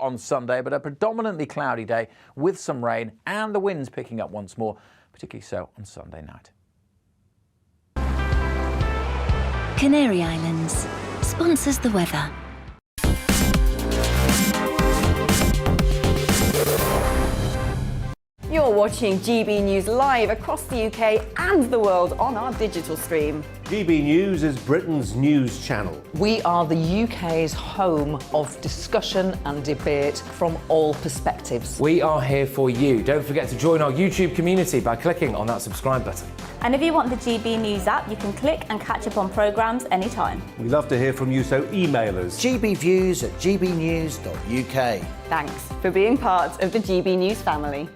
on Sunday, but a predominantly cloudy day with some rain and the winds picking up once more, particularly so on Sunday night. Canary Islands sponsors the weather. You're watching GB News live across the UK and the world on our digital stream. GB News is Britain's news channel. We are the UK's home of discussion and debate from all perspectives. We are here for you. Don't forget to join our YouTube community by clicking on that subscribe button. And if you want the GB News app, you can click and catch up on programmes anytime. We love to hear from you, so email us. gbviews@gbnews.uk. Thanks for being part of the GB News family.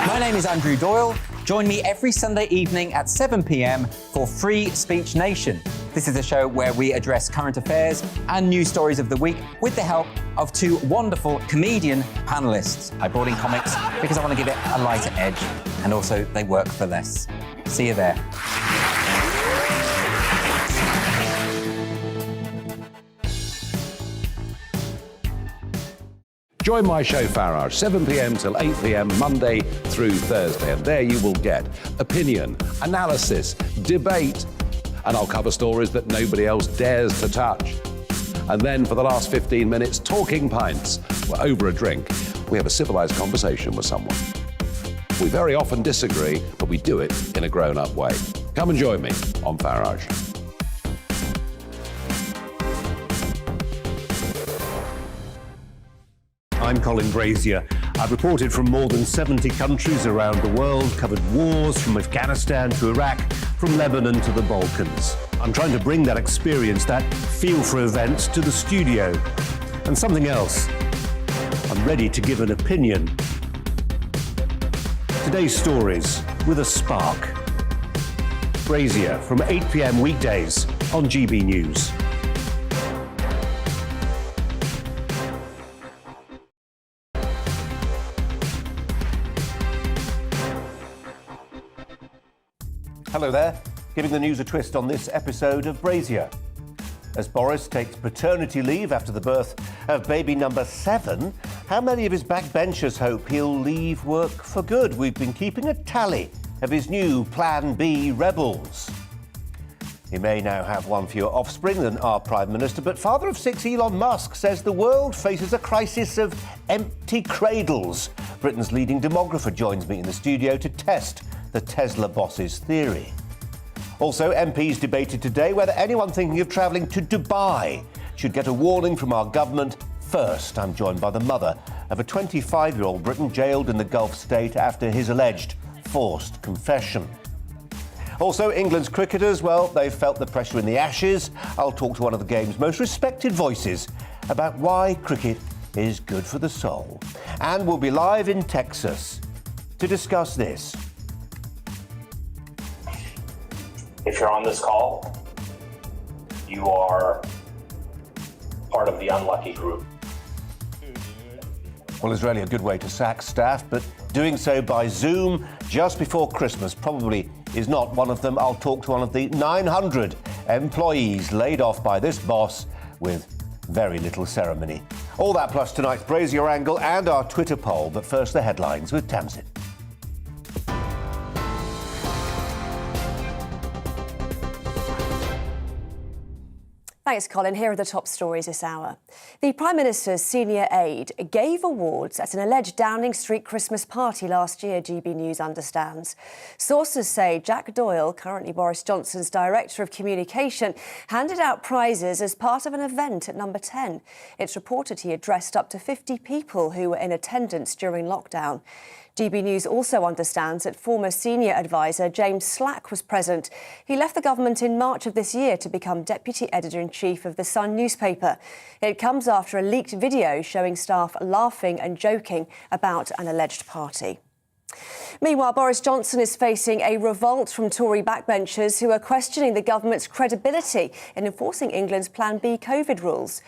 My name is Andrew Doyle. Join me every Sunday evening at 7 p.m. for Free Speech Nation. This is a show where we address current affairs and news stories of the week with the help of two wonderful comedian panellists. I brought in comics because I want to give it a lighter edge, and also they work for less. See you there. Join my show Farage, 7 p.m. till 8 p.m. Monday through Thursday, and there you will get opinion, analysis, debate, and I'll cover stories that nobody else dares to touch. And then for the last 15 minutes, talking pints. We're over a drink. We have a civilised conversation with someone. We very often disagree, but we do it in a grown-up way. Come and join me on Farage. I'm Colin Brazier. I've reported from more than 70 countries around the world, covered wars from Afghanistan to Iraq, from Lebanon to the Balkans. I'm trying to bring that experience, that feel for events, to the studio. And something else. I'm ready to give an opinion. Today's stories with a spark. Brazier from 8 p.m. weekdays on GB News. Hello there, giving the news a twist on this episode of Brazier. As Boris takes paternity leave after the birth of baby number 7, how many of his backbenchers hope he'll leave work for good? We've been keeping a tally of his new Plan B rebels. He may now have one fewer offspring than our Prime Minister, but father of 6 Elon Musk says the world faces a crisis of empty cradles. Britain's leading demographer joins me in the studio to test the Tesla boss's theory. Also, MPs debated today whether anyone thinking of travelling to Dubai should get a warning from our government first. I'm joined by the mother of a 25-year-old Briton jailed in the Gulf state after his alleged forced confession. Also, England's cricketers, well, they've felt the pressure in the Ashes. I'll talk to one of the game's most respected voices about why cricket is good for the soul. And we'll be live in Texas to discuss this. If you're on this call, you are part of the unlucky group. Well, it's really a good way to sack staff, but doing so by Zoom just before Christmas probably is not one of them. I'll talk to one of the 900 employees laid off by this boss with very little ceremony. All that plus tonight's Brazier Angle and our Twitter poll, but first the headlines with Tamsin. Thanks, Colin. Here are the top stories this hour. The Prime Minister's senior aide gave awards at an alleged Downing Street Christmas party last year, GB News understands. Sources say Jack Doyle, currently Boris Johnson's Director of Communication, handed out prizes as part of an event at Number 10. It's reported he addressed up to 50 people who were in attendance during lockdown. GB News also understands that former senior adviser James Slack was present. He left the government in March of this year to become Deputy Editor-in-Chief of The Sun newspaper. It comes after a leaked video showing staff laughing and joking about an alleged party. Meanwhile, Boris Johnson is facing a revolt from Tory backbenchers who are questioning the government's credibility in enforcing England's Plan B COVID rules.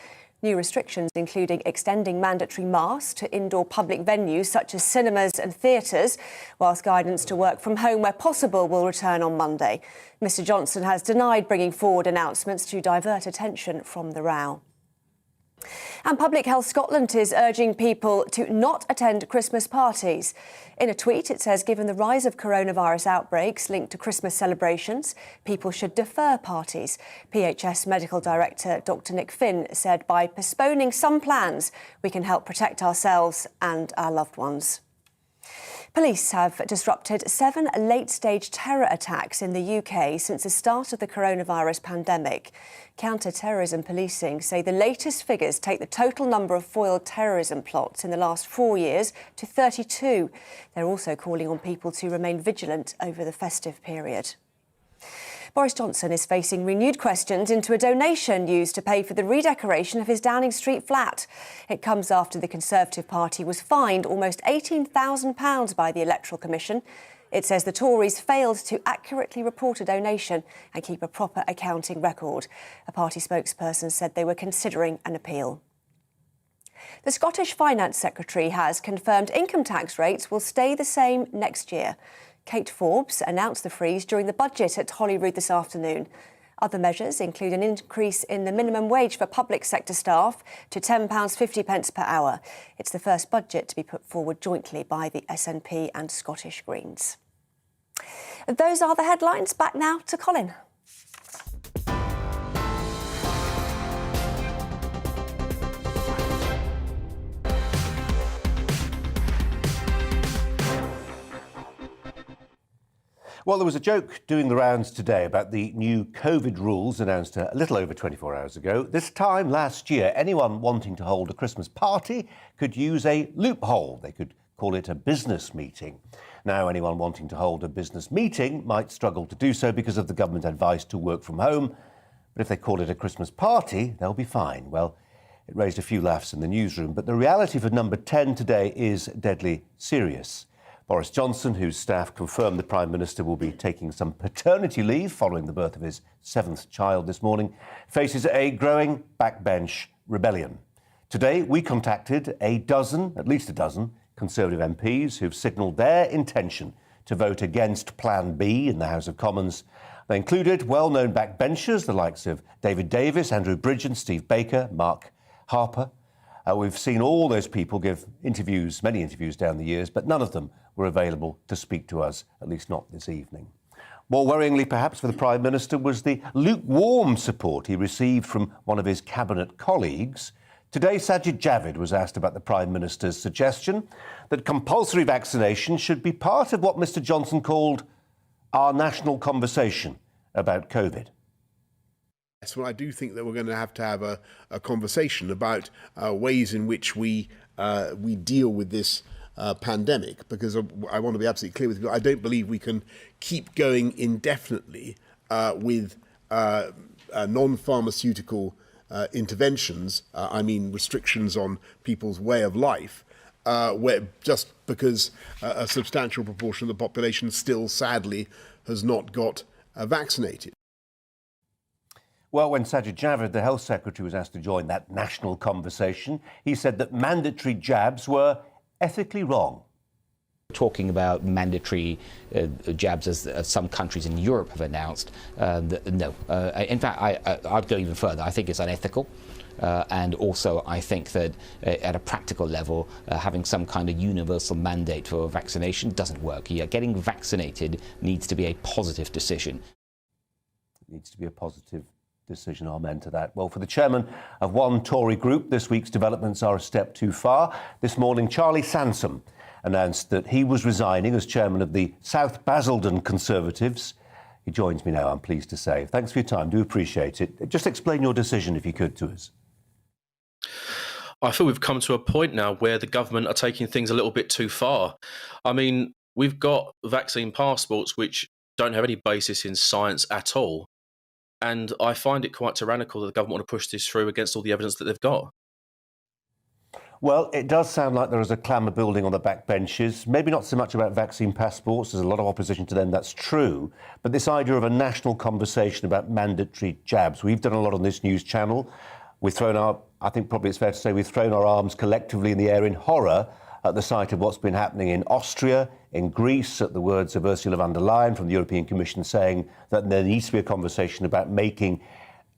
New restrictions, including extending mandatory masks to indoor public venues such as cinemas and theatres, whilst guidance to work from home where possible will return on Monday. Mr Johnson has denied bringing forward announcements to divert attention from the row. And Public Health Scotland is urging people to not attend Christmas parties. In a tweet, it says, given the rise of coronavirus outbreaks linked to Christmas celebrations, people should defer parties. PHS Medical Director Dr Nick Finn said by postponing some plans, we can help protect ourselves and our loved ones. Police have disrupted 7 late-stage terror attacks in the UK since the start of the coronavirus pandemic. Counter-terrorism policing say the latest figures take the total number of foiled terrorism plots in the last 4 years to 32. They're also calling on people to remain vigilant over the festive period. Boris Johnson is facing renewed questions into a donation used to pay for the redecoration of his Downing Street flat. It comes after the Conservative Party was fined almost £18,000 by the Electoral Commission. It says the Tories failed to accurately report a donation and keep a proper accounting record. A party spokesperson said they were considering an appeal. The Scottish Finance Secretary has confirmed income tax rates will stay the same next year. Kate Forbes announced the freeze during the budget at Holyrood this afternoon. Other measures include an increase in the minimum wage for public sector staff to £10.50 per hour. It's the first budget to be put forward jointly by the SNP and Scottish Greens. Those are the headlines. Back now to Colin. Well, there was a joke doing the rounds today about the new COVID rules announced a little over 24 hours ago. This time last year, anyone wanting to hold a Christmas party could use a loophole. They could call it a business meeting. Now, anyone wanting to hold a business meeting might struggle to do so because of the government advice to work from home. But if they call it a Christmas party, they'll be fine. Well, it raised a few laughs in the newsroom, but the reality for number 10 today is deadly serious. Boris Johnson, whose staff confirmed the Prime Minister will be taking some paternity leave following the birth of his 7th child this morning, faces a growing backbench rebellion. Today, we contacted at least a dozen, Conservative MPs who've signalled their intention to vote against Plan B in the House of Commons. They included well-known backbenchers, the likes of David Davis, Andrew Bridgen, Steve Baker, Mark Harper. We've seen all those people give interviews, many interviews down the years, but none of them were available to speak to us, at least not this evening. More worryingly, perhaps, for the Prime Minister was the lukewarm support he received from one of his cabinet colleagues. Today, Sajid Javid was asked about the Prime Minister's suggestion that compulsory vaccination should be part of what Mr Johnson called our national conversation about COVID. Yes, well, I do think that we're going to have a conversation about ways in which we deal with this pandemic, because I want to be absolutely clear with you. I don't believe we can keep going indefinitely with non-pharmaceutical interventions. I mean, restrictions on people's way of life, where just because a substantial proportion of the population still, sadly, has not got vaccinated. Well, when Sajid Javid, the Health Secretary, was asked to join that national conversation, he said that mandatory jabs were ethically wrong. Talking about mandatory jabs, as some countries in Europe have announced, no. In fact, I'd go even further. I think it's unethical. And also, I think that at a practical level, having some kind of universal mandate for vaccination doesn't work. Getting vaccinated needs to be a positive decision. It needs to be a positive decision, amen to that. Well, for the chairman of one Tory group, this week's developments are a step too far. This morning, Charlie Sansom announced that he was resigning as chairman of the South Basildon Conservatives. He joins me now, I'm pleased to say. Thanks for your time, do appreciate it. Just explain your decision, if you could, to us. I feel we've come to a point now where the government are taking things a little bit too far. I mean, we've got vaccine passports which don't have any basis in science at all. And I find it quite tyrannical that the government want to push this through against all the evidence that they've got. Well, it does sound like there is a clamour building on the backbenches. Maybe not so much about vaccine passports. There's a lot of opposition to them, that's true. But this idea of a national conversation about mandatory jabs. We've done a lot on this news channel. We've thrown I think probably it's fair to say we've thrown our arms collectively in the air in horror at the sight of what's been happening in Austria, in Greece, at the words of Ursula von der Leyen from the European Commission saying that there needs to be a conversation about making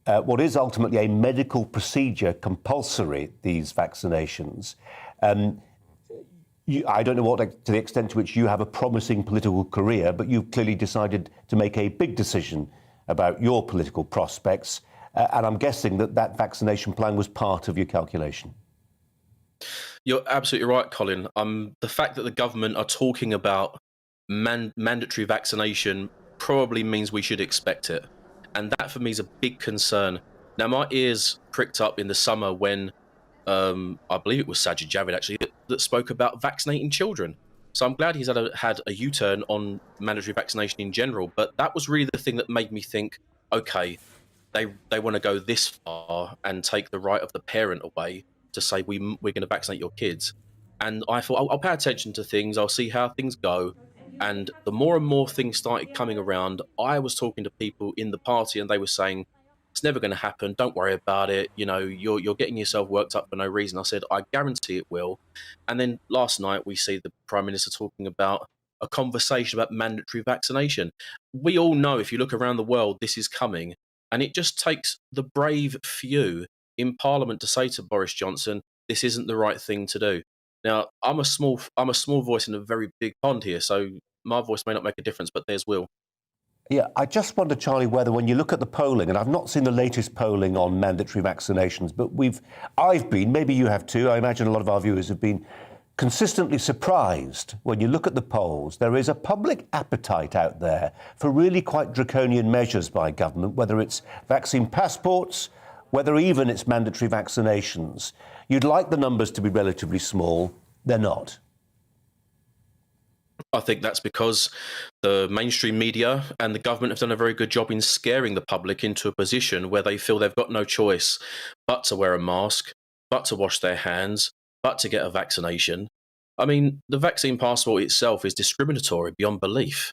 what is ultimately a medical procedure compulsory, these vaccinations. I don't know to the extent to which you have a promising political career, but you've clearly decided to make a big decision about your political prospects. And I'm guessing that vaccination plan was part of your calculation. You're absolutely right, Colin. The fact that the government are talking about mandatory vaccination probably means we should expect it. And that for me is a big concern. Now, my ears pricked up in the summer when I believe it was Sajid Javid actually that spoke about vaccinating children. So I'm glad he's had a U-turn on mandatory vaccination in general. But that was really the thing that made me think, okay, they want to go this far and take the right of the parent away to say we're going to vaccinate your kids. And I thought I'll pay attention to things. I'll see how things go. And the more and more things started coming around, I was talking to people in the party and they were saying, it's never going to happen. Don't worry about it. You know, you're getting yourself worked up for no reason. I said, I guarantee it will. And then last night we see the Prime Minister talking about a conversation about mandatory vaccination. We all know if you look around the world, this is coming. And it just takes the brave few in Parliament to say to Boris Johnson, this isn't the right thing to do. Now, I'm a small voice in a very big pond here, so my voice may not make a difference, but theirs will. Yeah, I just wonder, Charlie, whether when you look at the polling, and I've not seen the latest polling on mandatory vaccinations, but I've been, maybe you have too, I imagine a lot of our viewers have been consistently surprised when you look at the polls. There is a public appetite out there for really quite draconian measures by government, whether it's vaccine passports, whether even it's mandatory vaccinations. You'd like the numbers to be relatively small. They're not. I think that's because the mainstream media and the government have done a very good job in scaring the public into a position where they feel they've got no choice but to wear a mask, but to wash their hands, but to get a vaccination. I mean, the vaccine passport itself is discriminatory beyond belief.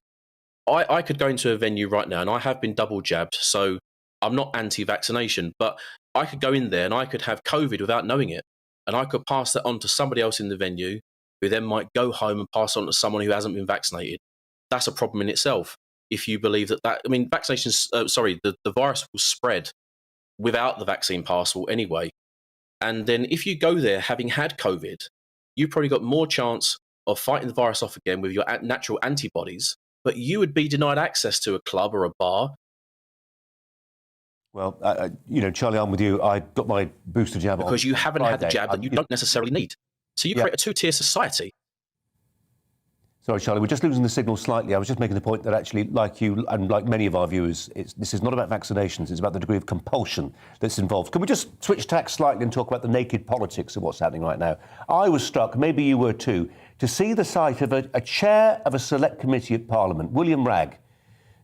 I could go into a venue right now, and I have been double jabbed, so I'm not anti-vaccination, but I could go in there and I could have COVID without knowing it, and I could pass that on to somebody else in the venue, who then might go home and pass on to someone who hasn't been vaccinated. That's a problem in itself. If you believe the virus will spread without the vaccine passport anyway. And then if you go there having had COVID, you've probably got more chance of fighting the virus off again with your natural antibodies, but you would be denied access to a club or a bar. Well, Charlie, I'm with you. I got my booster jab because you haven't had the jab that you don't necessarily need. So you create a two-tier society. Sorry, Charlie, we're just losing the signal slightly. I was just making the point that actually, like you and like many of our viewers, this is not about vaccinations, it's about the degree of compulsion that's involved. Can we just switch tack slightly and talk about the naked politics of what's happening right now? I was struck, maybe you were too, to see the sight of a chair of a select committee at Parliament, William Ragg,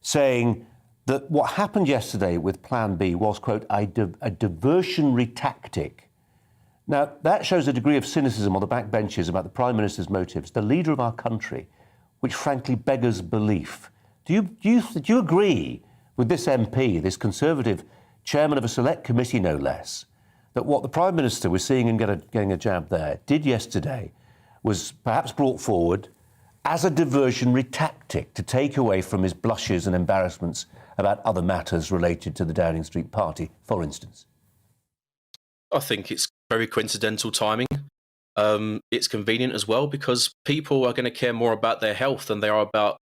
saying that what happened yesterday with Plan B was, quote, a diversionary tactic. Now, that shows a degree of cynicism on the backbenches about the Prime Minister's motives, the leader of our country, which frankly beggars belief. Do you agree with this MP, this Conservative chairman of a select committee, no less, that what the Prime Minister was seeing and getting a jab there did yesterday was perhaps brought forward as a diversionary tactic to take away from his blushes and embarrassments about other matters related to the Downing Street party, for instance? I think it's very coincidental timing. It's convenient as well because people are going to care more about their health than they are about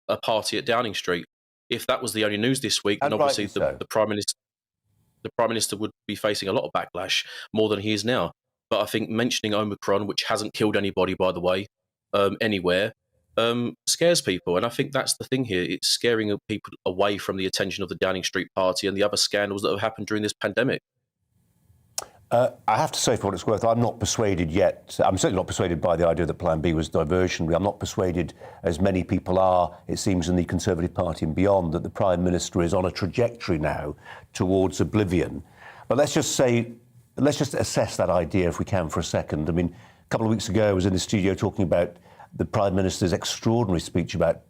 a party at Downing Street. If that was the only news this week, then obviously the Prime Minister would be facing a lot of backlash, more than he is now. But I think mentioning Omicron, which hasn't killed anybody, by the way, anywhere, scares people. And I think that's the thing here. It's scaring people away from the attention of the Downing Street party and the other scandals that have happened during this pandemic. I have to say, for what it's worth, I'm not persuaded yet. I'm certainly not persuaded by the idea that Plan B was diversionary. I'm not persuaded, as many people are, it seems, in the Conservative Party and beyond, that the Prime Minister is on a trajectory now towards oblivion. But let's just assess that idea, if we can, for a second. I mean, a couple of weeks ago, I was in the studio talking about the Prime Minister's extraordinary speech about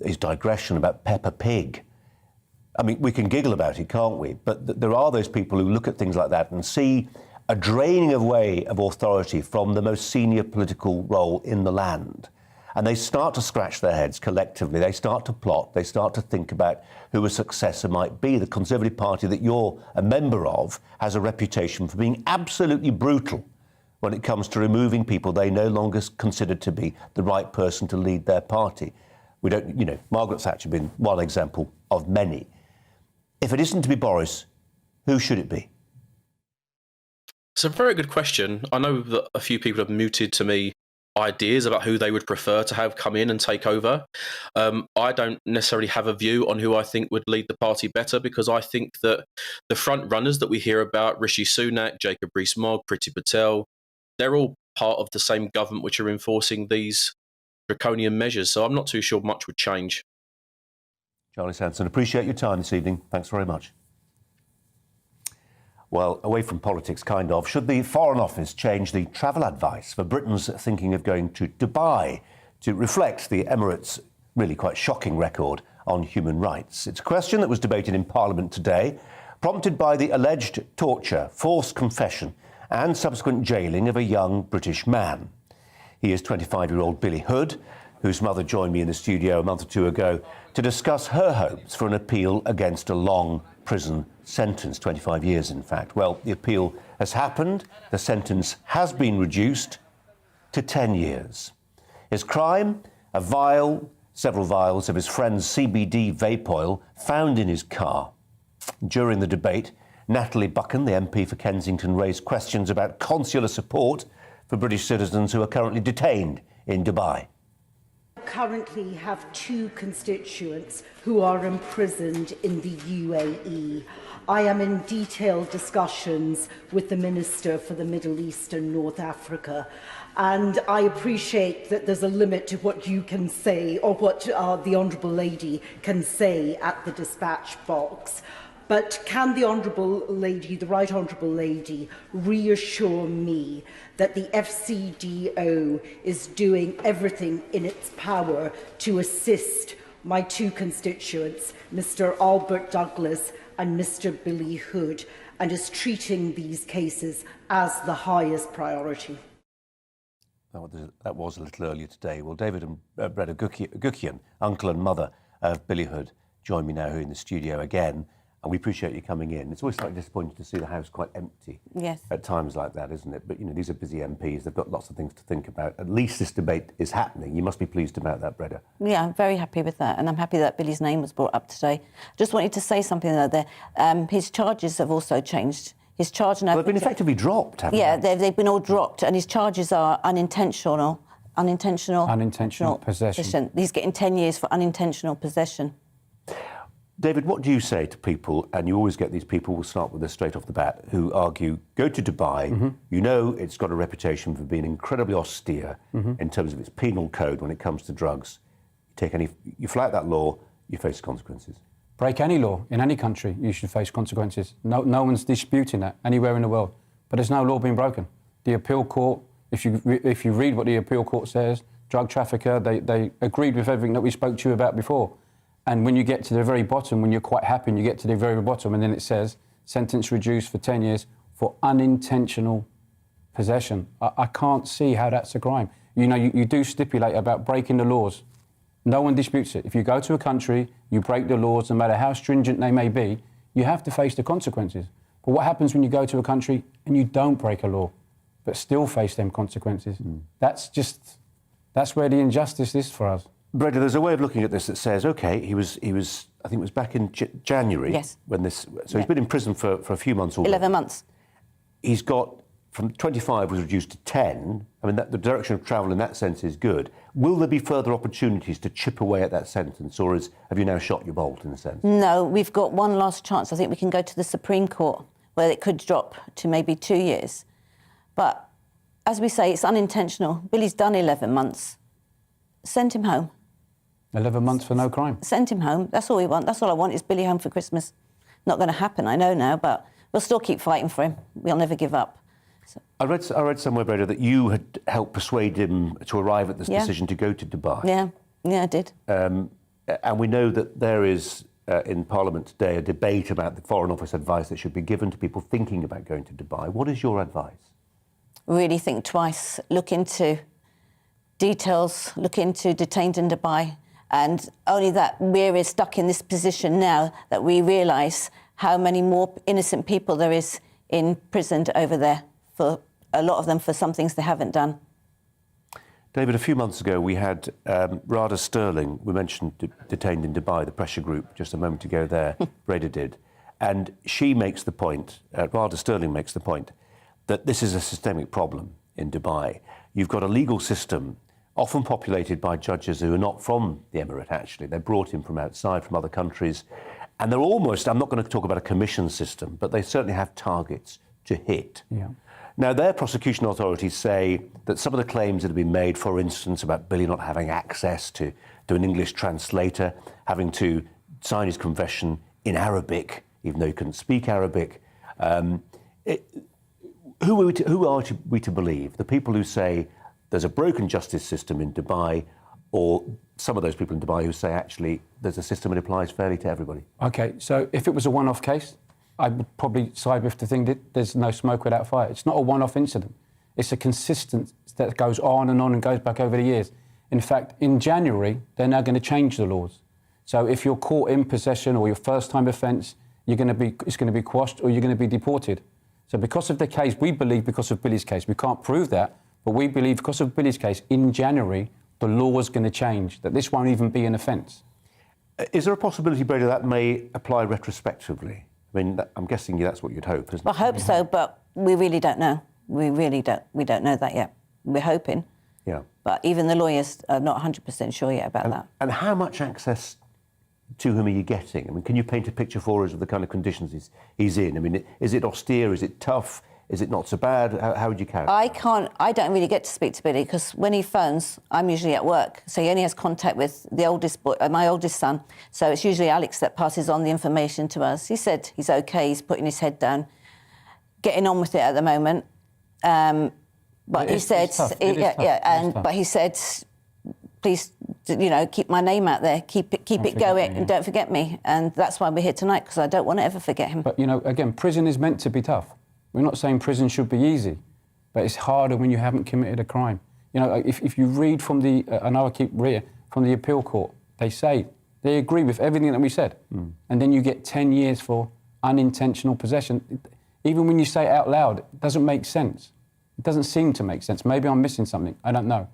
his digression about Peppa Pig. I mean, we can giggle about it, can't we? But there are those people who look at things like that and see a draining away of authority from the most senior political role in the land. and they start to scratch their heads collectively. They start to plot. They start to think about who a successor might be. The Conservative Party that you're a member of has a reputation for being absolutely brutal when it comes to removing people they no longer consider to be the right person to lead their party. We don't, you know, Margaret Thatcher being one example of many. If it isn't to be Boris, who should it be? It's a very good question. I know that a few people have mooted to me ideas about who they would prefer to have come in and take over. I don't necessarily have a view on who I think would lead the party better, because I think that the front runners that we hear about, Rishi Sunak, Jacob Rees-Mogg, Priti Patel, they're all part of the same government which are enforcing these draconian measures. So I'm not too sure much would change. Charlie Sanson, appreciate your time this evening. Thanks very much. Well, away from politics, kind of, should the Foreign Office change the travel advice for Britons thinking of going to Dubai to reflect the Emirates' really quite shocking record on human rights? It's a question that was debated in Parliament today, prompted by the alleged torture, forced confession and subsequent jailing of a young British man. He is 25-year-old Billy Hood, whose mother joined me in the studio a month or two ago to discuss her hopes for an appeal against a long prison sentence, 25 years in fact. Well, the appeal has happened. The sentence has been reduced to 10 years. His crime, a vial, several vials of his friend's CBD vape oil found in his car. During the debate, Natalie Buchan, the MP for Kensington, raised questions about consular support for British citizens who are currently detained in Dubai. Currently have 2 constituents who are imprisoned in the UAE. I am in detailed discussions with the Minister for the Middle East and North Africa, and I appreciate that there's a limit to what you can say or what the Honourable Lady can say at the dispatch box. But can the Honourable Lady, the Right Honourable Lady, reassure me that the FCDO is doing everything in its power to assist my 2 constituents, Mr Albert Douglas and Mr Billy Hood, and is treating these cases as the highest priority? That was a little earlier today. Well, David and Breda Gukian, uncle and mother of Billy Hood, join me now here in the studio again. And we appreciate you coming in. It's always slightly disappointing to see the House quite empty at times like that, isn't it? But, you know, these are busy MPs. They've got lots of things to think about. At least this debate is happening. You must be pleased about that, Breda. Yeah, I'm very happy with that. And I'm happy that Billy's name was brought up today. Just wanted to say something there. His charges have also changed. His charge now... Well, they've been effectively dropped, haven't they? They've been all dropped. And his charges are unintentional possession. He's getting 10 years for unintentional possession. David, what do you say to people, and you always get these people, we'll start with this straight off the bat, who argue, go to Dubai, you know it's got a reputation for being incredibly austere in terms of its penal code when it comes to drugs. You flout that law, you face consequences. Break any law in any country, you should face consequences. No one's disputing that anywhere in the world. But there's no law being broken. The appeal court, if you read what the appeal court says, drug trafficker, they agreed with everything that we spoke to you about before. And when you get to the very bottom, when you're quite happy and you get to the very bottom, and then it says, sentence reduced for 10 years for unintentional possession. I can't see how that's a crime. You know, you do stipulate about breaking the laws. No one disputes it. If you go to a country, you break the laws, no matter how stringent they may be, you have to face the consequences. But what happens when you go to a country and you don't break a law, but still face them consequences? That's where the injustice is for us. Breda, there's a way of looking at this that says, OK, he was I think it was back in January when this... So he's been in prison for a few months already. 11 months. He's got, from 25 was reduced to 10. I mean, the direction of travel in that sense is good. Will there be further opportunities to chip away at that sentence, or have you now shot your bolt, in a sense? No, we've got one last chance. I think we can go to the Supreme Court, where it could drop to maybe 2 years. But, as we say, it's unintentional. Billy's done 11 months. Send him home. 11 months for no crime. Send him home. That's all we want. That's all I want is Billy home for Christmas. Not going to happen, I know now, but we'll still keep fighting for him. We'll never give up. So. I read somewhere, Breda, that you had helped persuade him to arrive at this decision to go to Dubai. Yeah, I did. And we know that there is, in Parliament today, a debate about the Foreign Office advice that should be given to people thinking about going to Dubai. What is your advice? Really think twice. Look into details, look into detained in Dubai. And only that we're stuck in this position now that we realise how many more innocent people there is imprisoned over there, for a lot of them for some things they haven't done. David, a few months ago we had Rada Sterling, we mentioned detained in Dubai, the pressure group, just a moment ago there, Breda did. And she makes the point, Rada Sterling makes the point, that this is a systemic problem in Dubai. You've got a legal system often populated by judges who are not from the Emirate, actually. They're brought in from outside, from other countries. And they're almost, I'm not going to talk about a commission system, but they certainly have targets to hit. Yeah. Now, their prosecution authorities say that some of the claims that have been made, for instance, about Billy not having access to an English translator, having to sign his confession in Arabic, even though he couldn't speak Arabic, who are we to believe? The people who say there's a broken justice system in Dubai, or some of those people in Dubai who say, actually, there's a system that applies fairly to everybody? OK, so if it was a one-off case, I would probably side with the thing that there's no smoke without fire. It's not a one-off incident. It's a consistent that goes on and goes back over the years. In fact, in January, they're now going to change the laws. So if you're caught in possession or your first-time offence, it's going to be quashed or you're going to be deported. So because of the case, we believe because of Billy's case, we can't prove that, but we believe because of Billy's case, in January, the law is going to change, that this won't even be an offence. Is there a possibility, Breda, that may apply retrospectively? I mean, I'm guessing that's what you'd hope, isn't it? I hope so, but we really don't know. We don't know that yet. We're hoping. Yeah. But even the lawyers are not 100% sure yet about that. And how much access to him are you getting? I mean, can you paint a picture for us of the kind of conditions he's in? I mean, is it austere? Is it tough? Is it not so bad? How would you characterise? I don't really get to speak to Billy because when he phones, I'm usually at work. So he only has contact with the oldest boy, my oldest son. So it's usually Alex that passes on the information to us. He said he's OK, he's putting his head down, getting on with it at the moment. But he said, but he said, please, keep my name out there, keep it going, and don't forget me. And that's why we're here tonight, because I don't want to ever forget him. But again, prison is meant to be tough. We're not saying prison should be easy, but it's harder when you haven't committed a crime. If you read from the, I know I keep reading, from the appeal court, they agree with everything that we said. And then you get 10 years for unintentional possession. Even when you say it out loud, it doesn't make sense. It doesn't seem to make sense. Maybe I'm missing something. I don't know.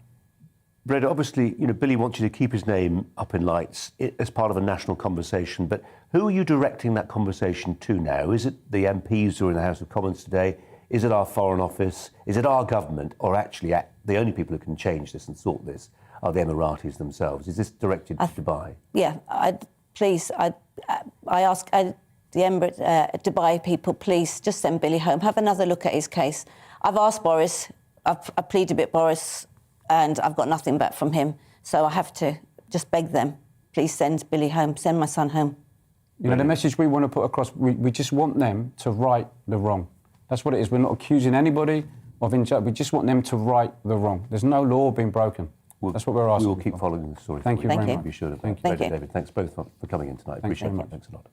Breda, obviously, Billy wants you to keep his name up in lights as part of a national conversation, but who are you directing that conversation to now? Is it the MPs who are in the House of Commons today? Is it our Foreign Office? Is it our government? Or actually, the only people who can change this and sort this are the Emiratis themselves? Is this directed to Dubai? Yeah, I ask the Dubai people, please just send Billy home. Have another look at his case. I've asked Boris, I've pleaded with Boris, and I've got nothing back from him. So I have to just beg them, please send Billy home, send my son home. The message we want to put across, we just want them to right the wrong. That's what it is. We're not accusing anybody of injustice. We just want them to right the wrong. There's no law being broken. That's what we're asking. We will keep following the story. Thank you very much. Be sure to Thank you. you. David, thanks both for coming in tonight. Thanks Appreciate very it. much. Thanks a lot.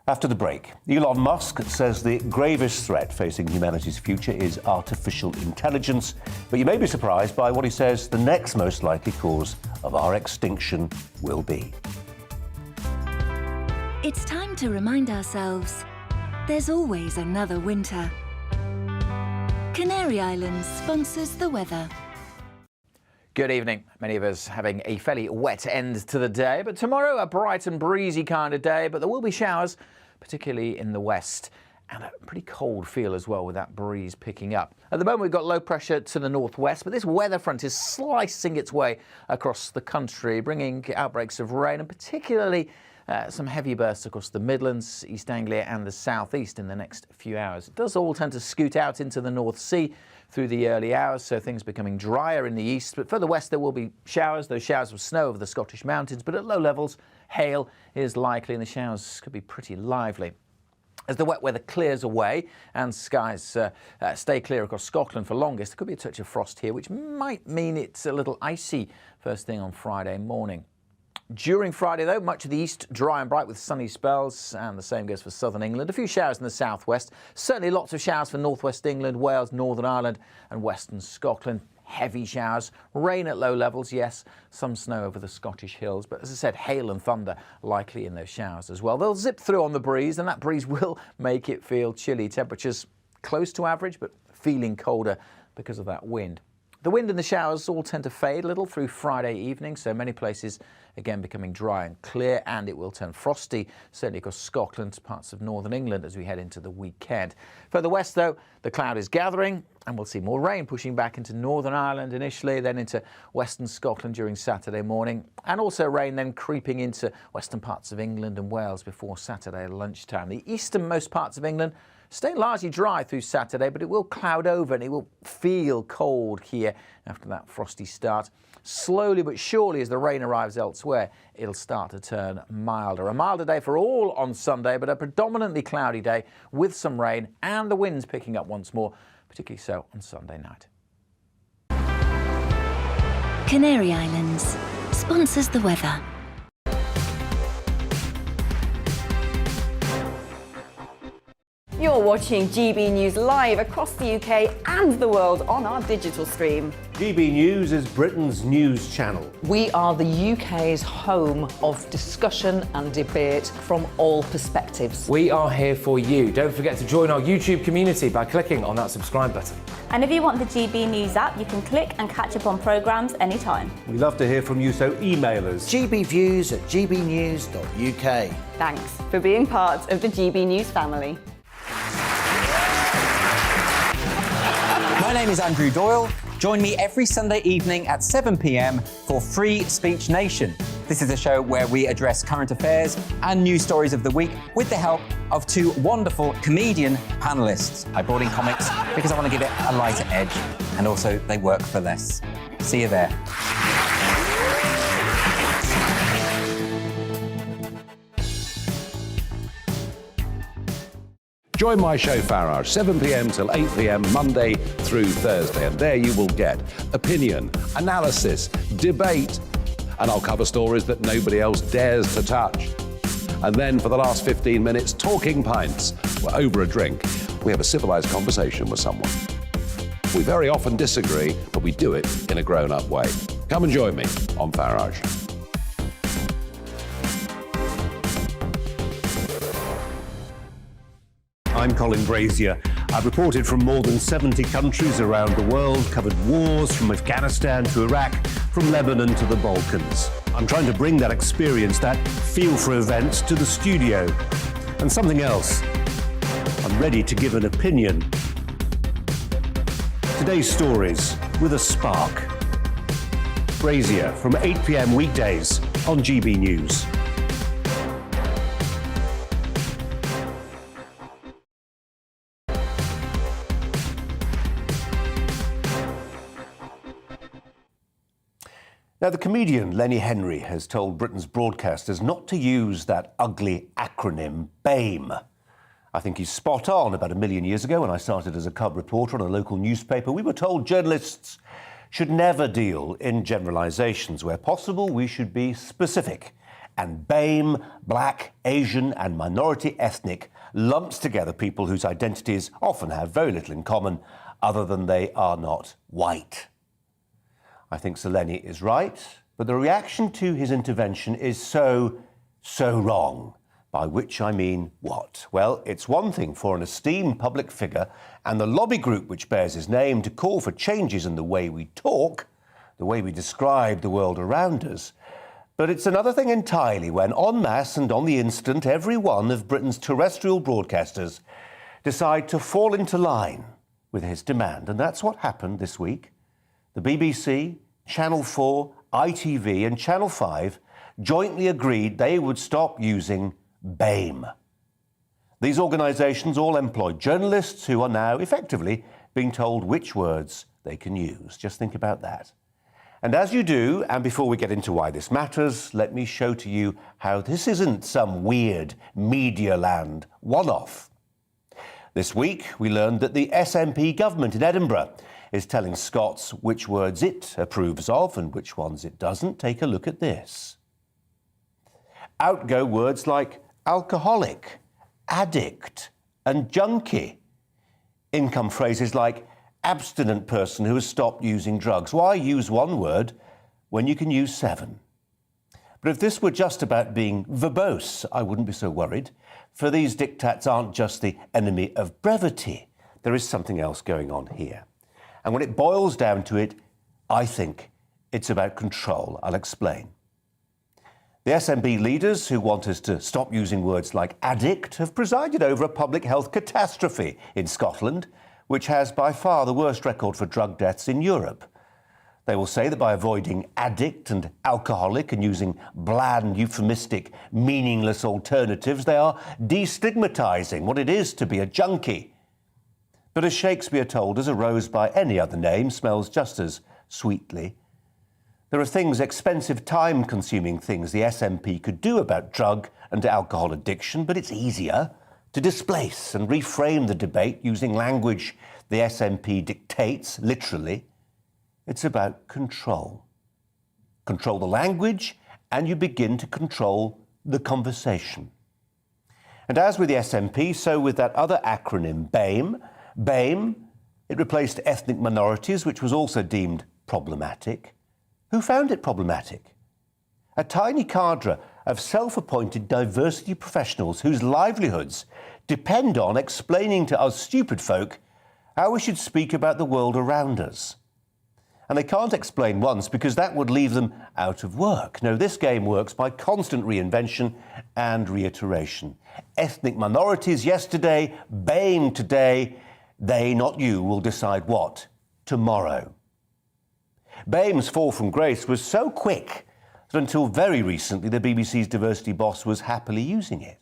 After the break, Elon Musk says the gravest threat facing humanity's future is artificial intelligence, but you may be surprised by what he says the next most likely cause of our extinction will be. It's time to remind ourselves there's always another winter. Canary Islands sponsors the weather. Good evening. Many of us having a fairly wet end to the day, but tomorrow a bright and breezy kind of day, but there will be showers, particularly in the west, and a pretty cold feel as well with that breeze picking up. At the moment we've got low pressure to the northwest, but this weather front is slicing its way across the country, bringing outbreaks of rain and particularly some heavy bursts across the Midlands, East Anglia and the southeast in the next few hours. It does all tend to scoot out into the North Sea through the early hours, so things becoming drier in the east. But further west there will be showers, those showers of snow over the Scottish mountains, but at low levels hail is likely and the showers could be pretty lively. As the wet weather clears away and skies stay clear across Scotland for longest, there could be a touch of frost here, which might mean it's a little icy first thing on Friday morning. During Friday, though, much of the east dry and bright with sunny spells, and the same goes for southern England. A few showers in the southwest. Certainly lots of showers for northwest England, Wales, Northern Ireland and western Scotland. heavy showers, rain at low levels, yes, some snow over the Scottish hills, but as I said, hail and thunder likely in those showers as well. They'll zip through on the breeze, and that breeze will make it feel chilly. Temperatures close to average, but feeling colder because of that wind. The wind and the showers all tend to fade a little through Friday evening, so many places again becoming dry and clear, and it will turn frosty, certainly across Scotland, parts of northern England as we head into the weekend. Further west, though, the cloud is gathering, and we'll see more rain pushing back into Northern Ireland initially, then into western Scotland during Saturday morning, and also rain then creeping into western parts of England and Wales before Saturday lunchtime. The easternmost parts of England stay largely dry through Saturday, but it will cloud over and it will feel cold here after that frosty start. Slowly but surely, as the rain arrives elsewhere, it'll start to turn milder. A milder day for all on Sunday, but a predominantly cloudy day with some rain and the winds picking up once more, particularly so on Sunday night. Canary Islands sponsors the weather. You're watching GB News live across the UK and the world on our digital stream. GB News is Britain's news channel. We are the UK's home of discussion and debate from all perspectives. We are here for you. Don't forget to join our YouTube community by clicking on that subscribe button. And if you want the GB News app, you can click and catch up on programmes anytime. We love to hear from you, so email us. gbviews@gbnews.uk. Thanks for being part of the GB News family. My name is Andrew Doyle. Join me every Sunday evening at 7 p.m. for Free Speech Nation. This is a show where we address current affairs and news stories of the week with the help of two wonderful comedian panellists. I brought in comics because I want to give it a lighter edge, and also they work for less. See you there. Join my show Farage, 7 p.m. till 8 p.m. Monday through Thursday, and there you will get opinion, analysis, debate, and I'll cover stories that nobody else dares to touch. And then for the last 15 minutes, talking pints. We're over a drink. We have a civilised conversation with someone. We very often disagree, but we do it in a grown-up way. Come and join me on Farage. I'm Colin Brazier. I've reported from more than 70 countries around the world, covered wars from Afghanistan to Iraq, from Lebanon to the Balkans. I'm trying to bring that experience, that feel for events, to the studio. And something else. I'm ready to give an opinion. Today's stories with a spark. Brazier from 8 p.m. weekdays on GB News. Now, the comedian Lenny Henry has told Britain's broadcasters not to use that ugly acronym BAME. I think he's spot on. About 1 million years ago, when I started as a cub reporter on a local newspaper, we were told journalists should never deal in generalisations. Where possible, we should be specific. And BAME, black, Asian and minority ethnic, lumps together people whose identities often have very little in common other than they are not white. I think Sir Lenny is right, but the reaction to his intervention is so wrong. By which I mean what? Well, it's one thing for an esteemed public figure and the lobby group which bears his name to call for changes in the way we talk, the way we describe the world around us. But it's another thing entirely when, en masse and on the instant, every one of Britain's terrestrial broadcasters decide to fall into line with his demand. And that's what happened this week. The BBC, Channel 4, ITV and Channel 5 jointly agreed they would stop using BAME. These organisations all employ journalists who are now effectively being told which words they can use. Just think about that. And as you do, and before we get into why this matters, let me show to you how this isn't some weird Media Land one-off. This week, we learned that the SNP government in Edinburgh is telling Scots which words it approves of and which ones it doesn't. Take a look at this. Out go words like alcoholic, addict and junkie. In come phrases like abstinent person who has stopped using drugs. Why use one word when you can use 7? But if this were just about being verbose, I wouldn't be so worried, for these diktats aren't just the enemy of brevity. There is something else going on here. And when it boils down to it, I think it's about control. I'll explain. The SNP leaders who want us to stop using words like addict have presided over a public health catastrophe in Scotland, which has by far the worst record for drug deaths in Europe. They will say that by avoiding addict and alcoholic and using bland, euphemistic, meaningless alternatives, they are destigmatising what it is to be a junkie. But as Shakespeare told us, a rose by any other name smells just as sweetly. There are things, expensive, time-consuming things the SNP could do about drug and alcohol addiction, but it's easier to displace and reframe the debate using language the SNP dictates, literally. It's about control. Control the language, and you begin to control the conversation. And as with the SNP, so with that other acronym, BAME. BAME, it replaced ethnic minorities, which was also deemed problematic. Who found it problematic? A tiny cadre of self-appointed diversity professionals whose livelihoods depend on explaining to us stupid folk how we should speak about the world around us. And they can't explain once because that would leave them out of work. No, this game works by constant reinvention and reiteration. Ethnic minorities yesterday, BAME today. They, not you, will decide what tomorrow. BAME's fall from grace was so quick that until very recently the BBC's diversity boss was happily using it.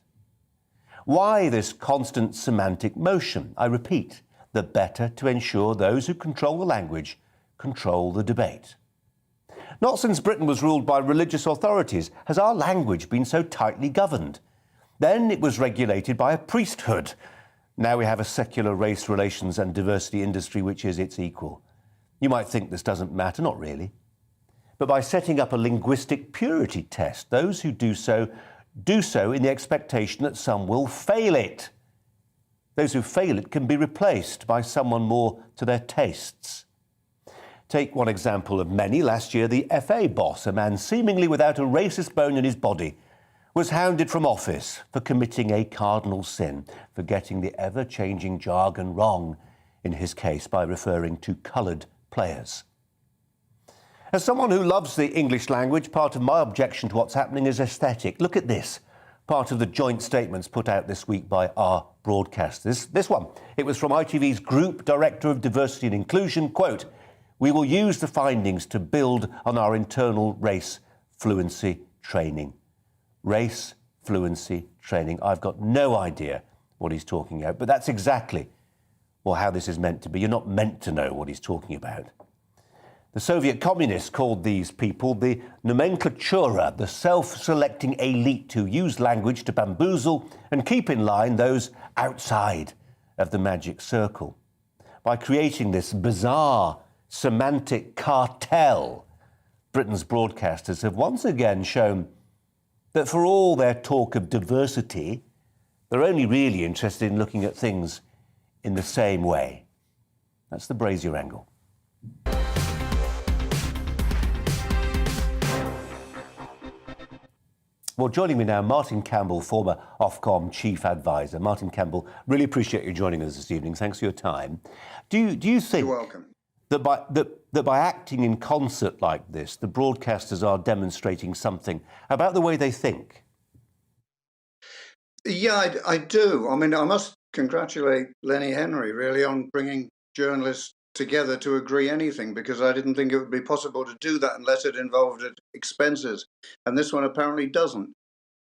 Why this constant semantic motion? I repeat, the better to ensure those who control the language control the debate. Not since Britain was ruled by religious authorities has our language been so tightly governed. Then it was regulated by a priesthood. Now we have a secular race relations and diversity industry which is its equal. You might think this doesn't matter, not really. But by setting up a linguistic purity test, those who do so in the expectation that some will fail it. Those who fail it can be replaced by someone more to their tastes. Take one example of many. Last year, the FA boss, a man seemingly without a racist bone in his body, was hounded from office for committing a cardinal sin, for getting the ever-changing jargon wrong, in his case by referring to coloured players. As someone who loves the English language, part of my objection to what's happening is aesthetic. Look at this, part of the joint statements put out this week by our broadcasters. This one, it was from ITV's Group Director of Diversity and Inclusion, quote, "We will use the findings to build on our internal race fluency training." Race fluency training. I've got no idea what he's talking about, but that's exactly how this is meant to be. You're not meant to know what he's talking about. The Soviet communists called these people the nomenklatura, the self-selecting elite who use language to bamboozle and keep in line those outside of the magic circle. By creating this bizarre semantic cartel, Britain's broadcasters have once again shown that for all their talk of diversity, they're only really interested in looking at things in the same way. That's the Brazier angle. Well, joining me now, Martin Campbell, former Ofcom Chief Advisor. Martin Campbell, really appreciate you joining us this evening. Thanks for your time. Do you think You're welcome. that by acting in concert like this, the broadcasters are demonstrating something about the way they think? Yeah, I do. I mean, I must congratulate Lenny Henry, really, on bringing journalists together to agree anything, because I didn't think it would be possible to do that unless it involved expenses. And this one apparently doesn't.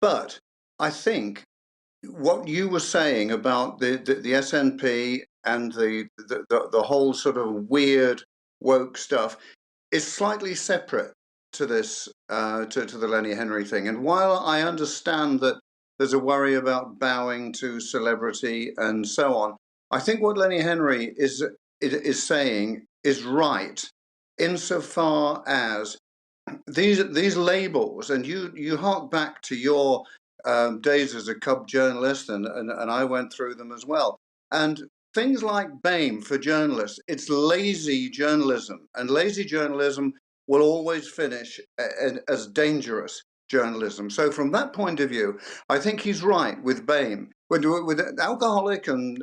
But I think what you were saying about the SNP and the whole sort of weird woke stuff is slightly separate to this, to the Lenny Henry thing. And while I understand that there's a worry about bowing to celebrity and so on, I think what Lenny Henry is saying is right, insofar as these labels, and you hark back to your days as a cub journalist, and I went through them as well. And things like BAME for journalists, it's lazy journalism, and lazy journalism will always finish as dangerous journalism. So from that point of view, I think he's right with BAME. With alcoholic and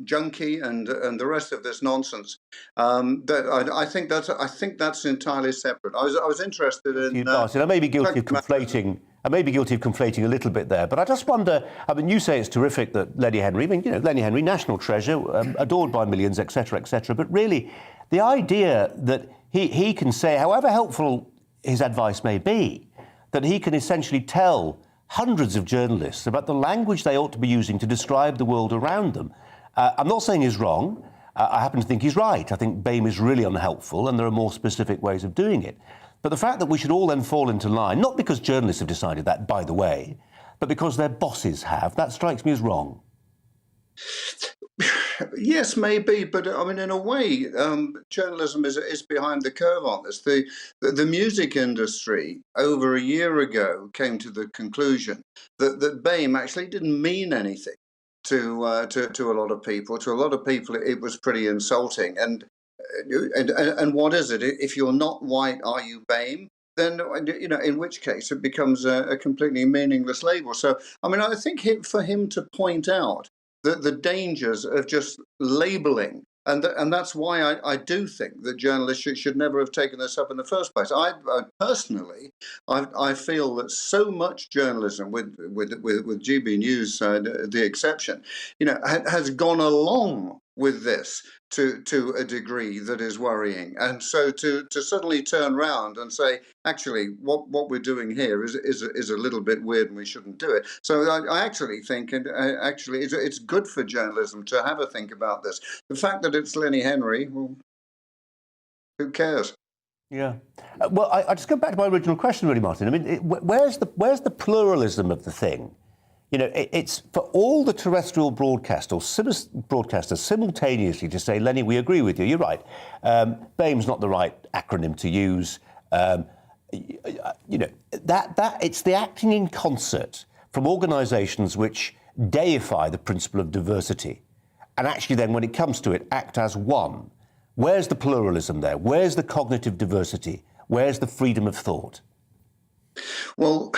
junkie and the rest of this nonsense, I think that's entirely separate. I was interested in. Martin, I may be guilty of conflating. I may be guilty of conflating a little bit there, but I just wonder. I mean, you say it's terrific that Lenny Henry. I mean, you know, Lenny Henry, national treasure, adored by millions, etc., etc. But really, the idea that he can say, however helpful his advice may be, that he can essentially tell hundreds of journalists about the language they ought to be using to describe the world around them. I'm not saying he's wrong. I happen to think he's right. I think BAME is really unhelpful and there are more specific ways of doing it. But the fact that we should all then fall into line, not because journalists have decided that, by the way, but because their bosses have, that strikes me as wrong. Yes, maybe, but I mean, in a way, journalism is behind the curve on this. The music industry over a year ago came to the conclusion that BAME actually didn't mean anything to a lot of people. To a lot of people, it was pretty insulting. And what is it? If you're not white, are you BAME? Then, you know, in which case it becomes a completely meaningless label. So, I mean, I think for him to point out the dangers of just labeling, and that's why I do think that journalists should never have taken this up in the first place. I personally feel that so much journalism, with GBNews the exception, you know, has gone along with this to a degree that is worrying. And so to suddenly turn around and say, actually, what we're doing here is a little bit weird and we shouldn't do it. So I actually think, and actually it's good for journalism to have a think about this. The fact that it's Lenny Henry, well, who cares? Yeah. Well, I just go back to my original question, really, Martin. I mean, where's the pluralism of the thing? You know, it's for all the terrestrial broadcasters simultaneously to say, Lenny, we agree with you. You're right. BAME's not the right acronym to use. You know, that it's the acting in concert from organisations which deify the principle of diversity, and actually then, when it comes to it, act as one. Where's the pluralism there? Where's the cognitive diversity? Where's the freedom of thought? Well,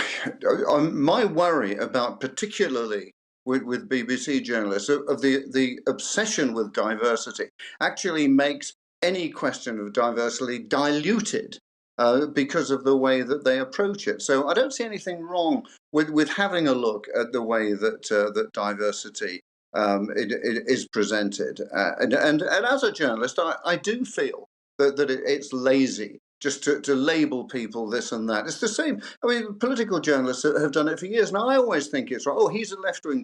my worry about, particularly with BBC journalists, of the obsession with diversity actually makes any question of diversity diluted because of the way that they approach it. So I don't see anything wrong with having a look at the way that diversity it is presented. And as a journalist, I do feel that it's lazy just to label people this and that. It's the same. I mean, political journalists have done it for years. Now, I always think it's right. Oh, he's a left-wing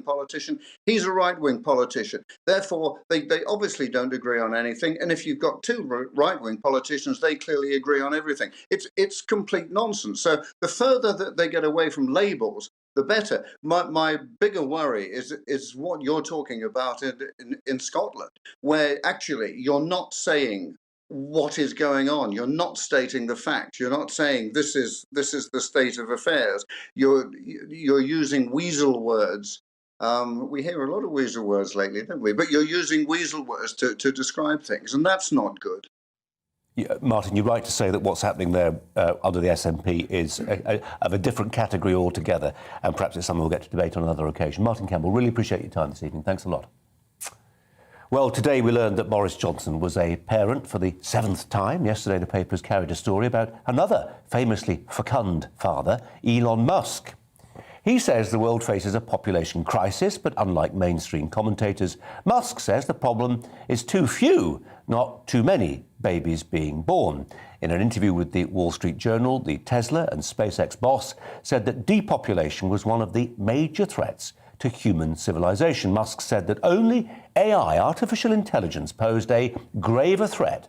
politician. He's a right-wing politician. Therefore, they obviously don't agree on anything. And if you've got two right-wing politicians, they clearly agree on everything. It's complete nonsense. So the further that they get away from labels, the better. My bigger worry is what you're talking about in Scotland, where actually you're not saying what is going on. You're not stating the facts. You're not saying this is the state of affairs. You're using weasel words. We hear a lot of weasel words lately, don't we? But you're using weasel words to describe things, and that's not good. Yeah, Martin, you're right to say that what's happening there under the SNP is of a different category altogether, and perhaps it's something we'll get to debate on another occasion. Martin Campbell, really appreciate your time this evening. Thanks a lot. Well, today we learned that Boris Johnson was a parent for the 7th time. Yesterday the papers carried a story about another famously fecund father, Elon Musk. He says the world faces a population crisis, but unlike mainstream commentators, Musk says the problem is too few, not too many babies being born. In an interview with the Wall Street Journal, the Tesla and SpaceX boss said that depopulation was one of the major threats to human civilization. Musk said that only AI, artificial intelligence, posed a graver threat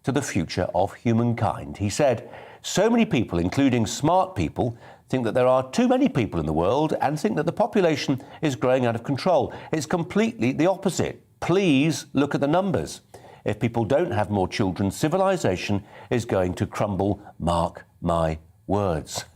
to the future of humankind. He said, so many people, including smart people, think that there are too many people in the world and think that the population is growing out of control. It's completely the opposite. Please look at the numbers. If people don't have more children, civilization is going to crumble. Mark my words.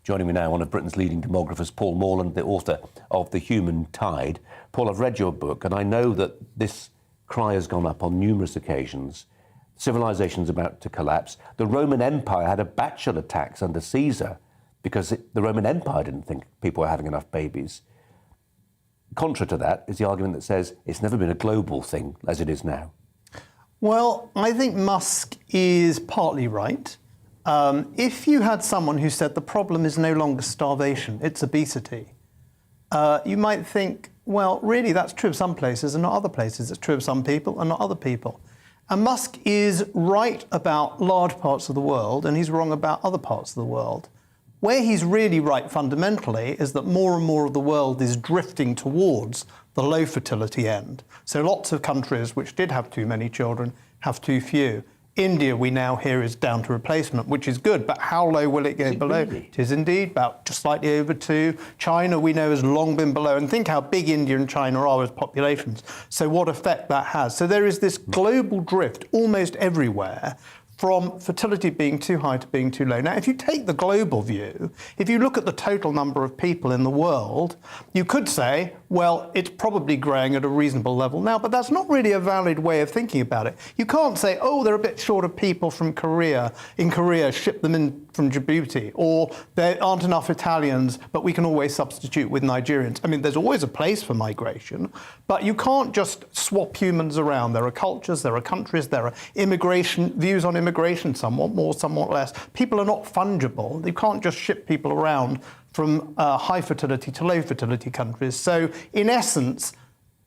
Joining me now, one of Britain's leading demographers, Paul Morland, the author of The Human Tide. Paul, I've read your book, and I know that this cry has gone up on numerous occasions. Civilization's about to collapse. The Roman Empire had a bachelor tax under Caesar because the Roman Empire didn't think people were having enough babies. Contra to that is the argument that says it's never been a global thing as it is now. Well, I think Musk is partly right. If you had someone who said the problem is no longer starvation, it's obesity, you might think, well, really, that's true of some places and not other places. It's true of some people and not other people. And Musk is right about large parts of the world, and he's wrong about other parts of the world. Where he's really right fundamentally is that more and more of the world is drifting towards the low fertility end. So lots of countries which did have too many children have too few. India, we now hear, is down to replacement, which is good, but how low will it go below? Really? It is indeed, about just slightly over 2. China, we know, has long been below, and think how big India and China are as populations. So what effect that has. So there is this global drift almost everywhere from fertility being too high to being too low. Now, if you take the global view, if you look at the total number of people in the world, you could say, well, it's probably growing at a reasonable level now, but that's not really a valid way of thinking about it. You can't say, oh, they're a bit short of people from Korea. In Korea, ship them in from Djibouti, or there aren't enough Italians, but we can always substitute with Nigerians. I mean, there's always a place for migration, but you can't just swap humans around. There are cultures, there are countries, there are views on immigration, somewhat more, somewhat less. People are not fungible. You can't just ship people around from high fertility to low fertility countries. So, in essence,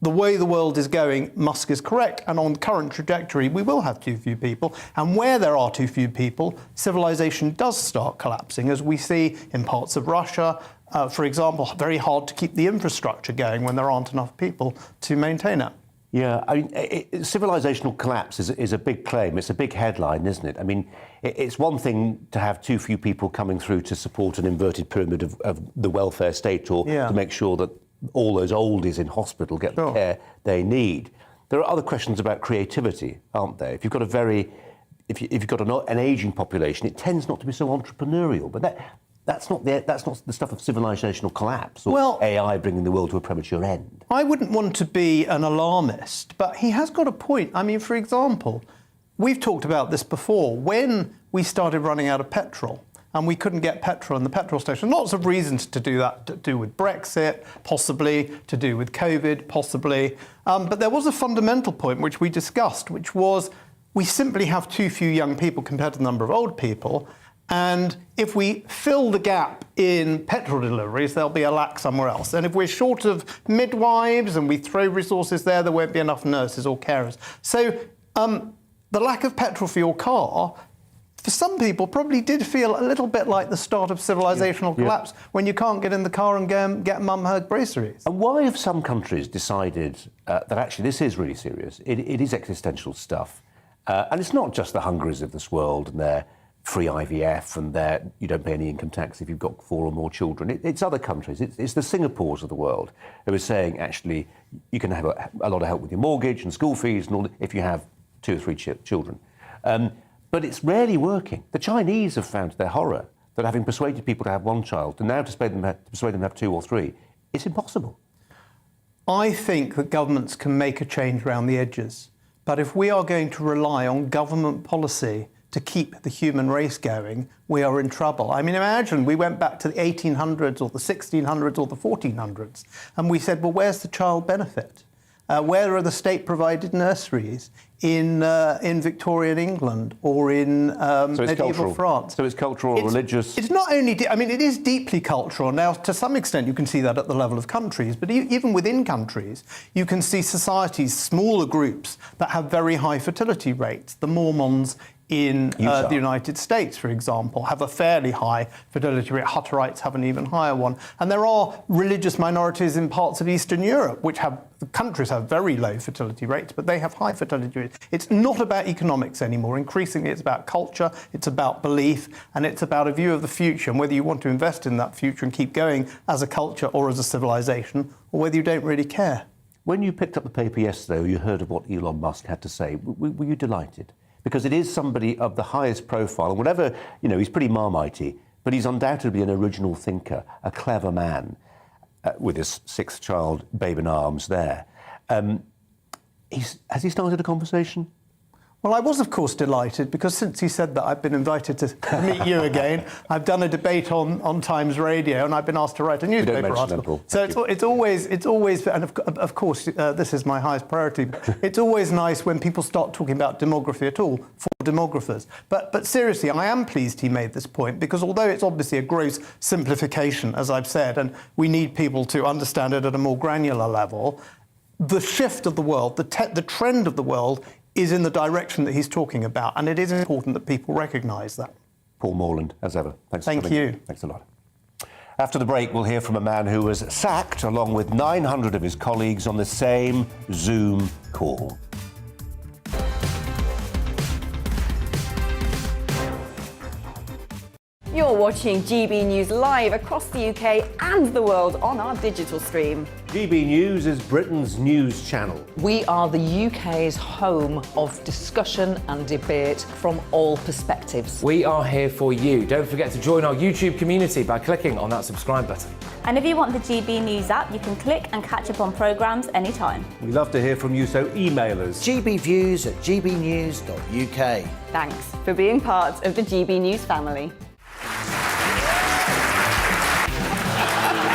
the way the world is going, Musk is correct, and on the current trajectory, we will have too few people. And where there are too few people, civilization does start collapsing, as we see in parts of Russia. For example, very hard to keep the infrastructure going when there aren't enough people to maintain it. Yeah, I mean, civilizational collapse is a big claim. It's a big headline, isn't it? I mean, it's one thing to have too few people coming through to support an inverted pyramid of the welfare state, or to make sure that all those oldies in hospital get the care they need. There are other questions about creativity, aren't there? If you've got if you've got an aging population, it tends not to be so entrepreneurial. But that's not the stuff of civilizational collapse or AI bringing the world to a premature end. I wouldn't want to be an alarmist, but he has got a point. I mean, for example, we've talked about this before. When we started running out of petrol, and we couldn't get petrol in the petrol station. Lots of reasons to do that, to do with Brexit, possibly, to do with COVID, possibly. But there was a fundamental point which we discussed, which was we simply have too few young people compared to the number of old people. And if we fill the gap in petrol deliveries, there'll be a lack somewhere else. And if we're short of midwives and we throw resources there won't be enough nurses or carers. So the lack of petrol for your car, for some people, probably did feel a little bit like the start of civilizational collapse when you can't get in the car and go and get mum her groceries. And why have some countries decided that actually this is really serious? It is existential stuff. And it's not just the Hungaries of this world and their free IVF and you don't pay any income tax if you've got 4 or more children. It's other countries. It's the Singapores of the world who are saying, actually, you can have a lot of help with your mortgage and school fees and all if you have 2 or 3 children. But it's rarely working. The Chinese have found to their horror that having persuaded people to have 1 child, and now to persuade them to have 2 or 3, it's impossible. I think that governments can make a change around the edges. But if we are going to rely on government policy to keep the human race going, we are in trouble. I mean, imagine we went back to the 1800s or the 1600s or the 1400s, and we said, well, where's the child benefit? Where are the state-provided nurseries in Victorian England or in medieval France? So it's cultural, religious. It's not only. I mean, it is deeply cultural. Now, to some extent, you can see that at the level of countries, but even within countries, you can see societies, smaller groups that have very high fertility rates. The Mormons in the United States, for example, have a fairly high fertility rate. Hutterites have an even higher one. And there are religious minorities in parts of Eastern Europe, the countries have very low fertility rates, but they have high fertility rates. It's not about economics anymore. Increasingly, it's about culture, it's about belief, and it's about a view of the future, and whether you want to invest in that future and keep going as a culture or as a civilization, or whether you don't really care. When you picked up the paper yesterday, or you heard of what Elon Musk had to say, were you delighted? Because it is somebody of the highest profile, and whatever, he's pretty marmitey, but he's undoubtedly an original thinker, a clever man, with his sixth child, babe in arms there. Has he started a conversation? Well, I was, of course, delighted because since he said that, I've been invited to meet you again. I've done a debate on Times Radio, and I've been asked to write a newspaper article. So it's always, and of course, this is my highest priority. It's always nice when people start talking about demography at all for demographers. But seriously, I am pleased he made this point because although it's obviously a gross simplification, as I've said, and we need people to understand it at a more granular level, the shift of the world, the trend of the world is in the direction that he's talking about, and it is important that people recognise that. Paul Morland, as ever. Thanks for Thank coming. you. Thanks a lot. After the break, we'll hear from a man who was sacked along with 900 of his colleagues on the same Zoom call. You're watching GB News live across the UK and the world on our digital stream. GB News is Britain's news channel. We are the UK's home of discussion and debate from all perspectives. We are here for you. Don't forget to join our YouTube community by clicking on that subscribe button. And if you want the GB News app, you can click and catch up on programmes anytime. We love to hear from you, so email us. gbviews@gbnews.uk. Thanks for being part of the GB News family.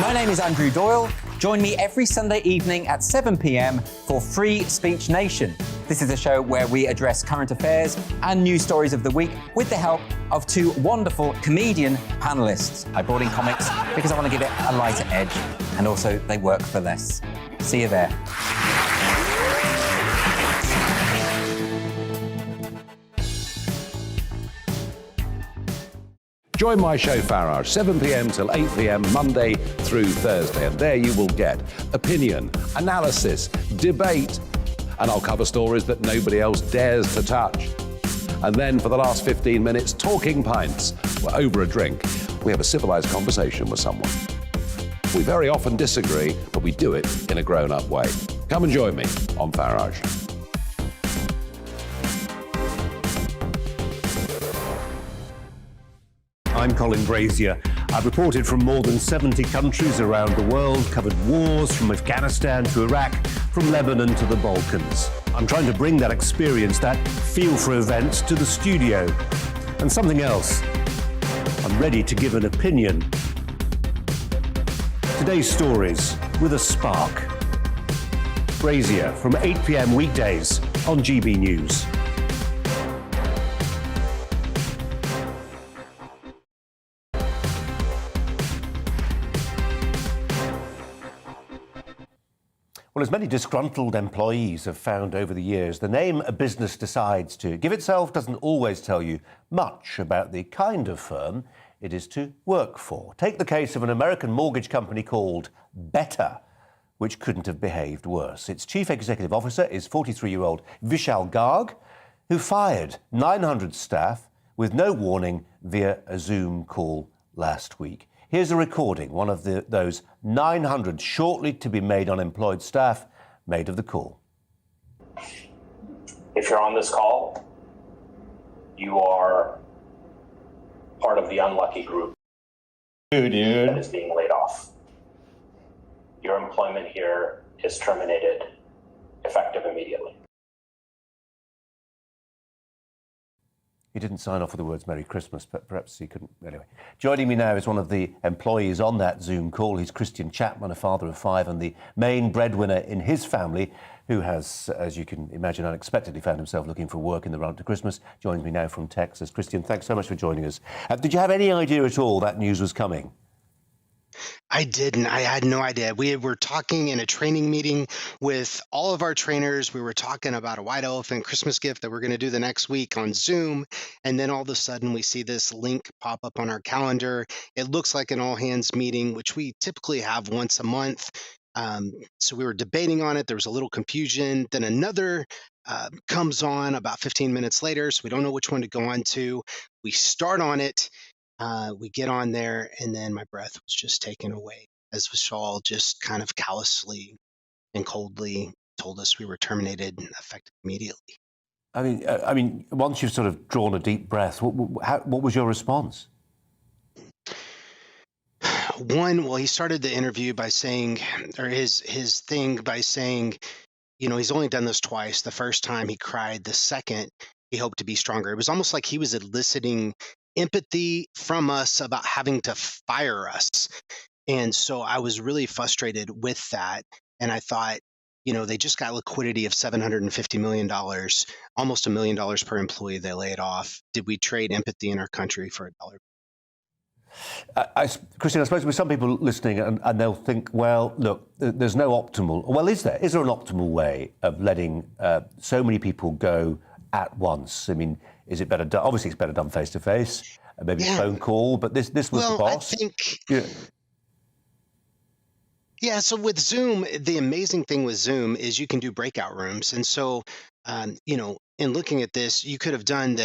My name is Andrew Doyle. Join me every Sunday evening at 7 p.m. for Free Speech Nation. This is a show where we address current affairs and news stories of the week with the help of two wonderful comedian panellists. I brought in comics because I want to give it a lighter edge, and also they work for less. See you there. Join my show Farage, 7 p.m. till 8 p.m. Monday through Thursday, and there you will get opinion, analysis, debate, and I'll cover stories that nobody else dares to touch. And then for the last 15 minutes, talking pints. We're over a drink. We have a civilised conversation with someone. We very often disagree, but we do it in a grown-up way. Come and join me on Farage. I'm Colin Brazier. I've reported from more than 70 countries around the world, covered wars from Afghanistan to Iraq, from Lebanon to the Balkans. I'm trying to bring that experience, that feel for events, to the studio. And something else. I'm ready to give an opinion. Today's stories with a spark. Brazier from 8 p.m. weekdays on GB News. Well, as many disgruntled employees have found over the years, the name a business decides to give itself doesn't always tell you much about the kind of firm it is to work for. Take the case of an American mortgage company called Better, which couldn't have behaved worse. Its chief executive officer is 43-year-old Vishal Garg, who fired 900 staff with no warning via a Zoom call last week. Here's a recording one of those 900 shortly to be made unemployed staff made of the call. If you're on this call, you are part of the unlucky group that is being laid off. Your employment here is terminated, effective immediately. He didn't sign off with the words Merry Christmas, but perhaps he couldn't. Anyway, joining me now is one of the employees on that Zoom call. He's Christian Chapman, a father of 5 and the main breadwinner in his family, who has, as you can imagine, unexpectedly found himself looking for work in the run-up to Christmas. Joins me now from Texas. Christian, thanks so much for joining us. Did you have any idea at all that news was coming? I didn't. I had no idea. We were talking in a training meeting with all of our trainers. We were talking about a white elephant Christmas gift that we're going to do the next week on Zoom. And then all of a sudden we see this link pop up on our calendar. It looks like an all hands meeting, which we typically have once a month. So we were debating on it. There was a little confusion. Then another comes on about 15 minutes later. So we don't know which one to go on to. We start on it. We get on there, and then my breath was just taken away as Vishal just kind of callously and coldly told us we were terminated effective immediately. I mean, once you've sort of drawn a deep breath, what was your response? One, well, he started the interview by saying, or his thing by saying, you know, he's only done this twice. The first time he cried, the second he hoped to be stronger. It was almost like he was eliciting empathy from us about having to fire us. And so I was really frustrated with that. And I thought, you know, they just got liquidity of $750 million, almost $1 million per employee they laid off. Did we trade empathy in our country for $1? Christian, I suppose with some people listening and they'll think, well, look, there's no optimal. Well, is there? Is there an optimal way of letting so many people go at once? I mean, is it better done? Obviously, it's better done face to face, maybe a phone call. But this was the boss. I think. Yeah. So with Zoom, the amazing thing with Zoom is you can do breakout rooms, and so you know, in looking at this, you could have done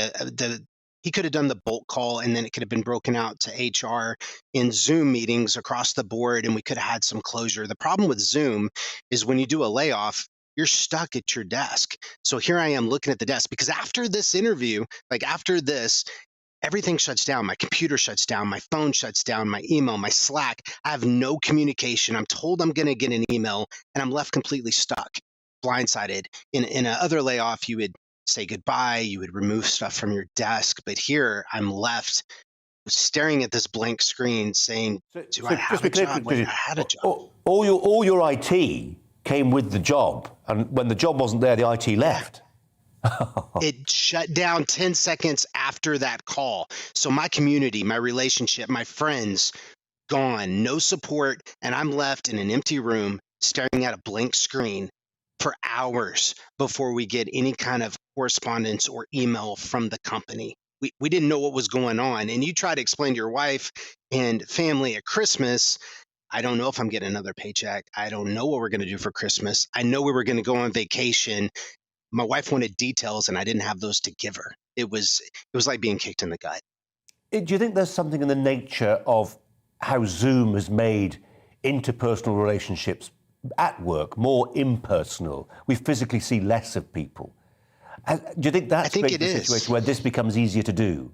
he could have done the bulk call, and then it could have been broken out to HR in Zoom meetings across the board, and we could have had some closure. The problem with Zoom is when you do a layoff, you're stuck at your desk. So here I am looking at the desk, because after this interview, like after this, everything shuts down. My computer shuts down, my phone shuts down, my email, my Slack. I have no communication. I'm told I'm going to get an email, and I'm left completely stuck, blindsided. In another layoff, you would say goodbye, you would remove stuff from your desk, but here I'm left staring at this blank screen saying, do I have a job? Wait, I had a job. All your IT came with the job, and when the job wasn't there, the IT left. It shut down 10 seconds after that call. So my community, my relationship, my friends, gone, no support, and I'm left in an empty room staring at a blank screen for hours before we get any kind of correspondence or email from the company. We didn't know what was going on. And you try to explain to your wife and family at Christmas, I don't know if I'm getting another paycheck. I don't know what we're going to do for Christmas. I know we were going to go on vacation. My wife wanted details, and I didn't have those to give her. It was like being kicked in the gut. Do you think there's something in the nature of how Zoom has made interpersonal relationships at work more impersonal? We physically see less of people. Do you think that's a situation where this becomes easier to do?